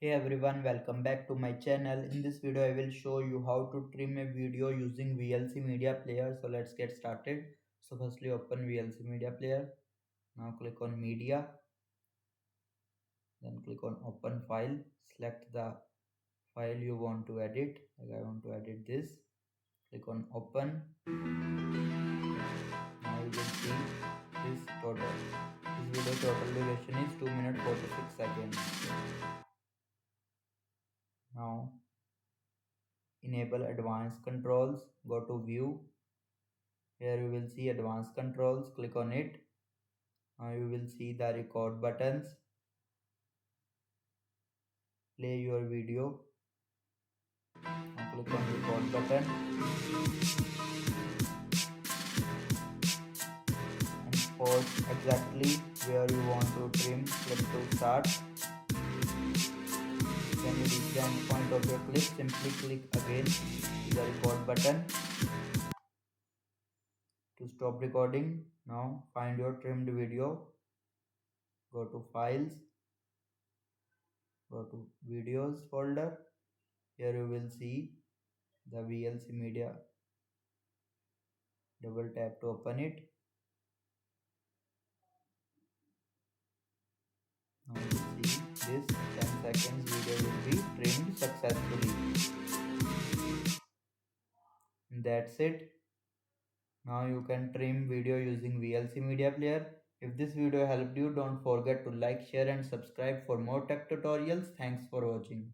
Hey everyone, welcome back to my channel. In this video, I will show you how to trim a video using VLC Media Player. So let's get started. So firstly, open VLC Media Player. Now click on Media. Then click on Open File. Select the file you want to edit. Like I want to edit this. Click on Open. Now you will see this total. This video total duration is 2 minutes 46 seconds. Now enable advanced controls. Go to View. Here you will see advanced controls, click on it. Now you will see the record buttons. Play your video. Now click on record button and pause exactly where you want to trim. Click to start. When you reach the end point of your clip, simply click again the record button to stop recording. Now find your trimmed video. Go to Files. Go to Videos folder. Here you will see the VLC Media. Double tap to open it. Now you see this 10 seconds video will be trimmed successfully. That's it. Now you can trim video using VLC Media Player. If this video helped you, don't forget to like, share and subscribe for more tech tutorials. Thanks for watching.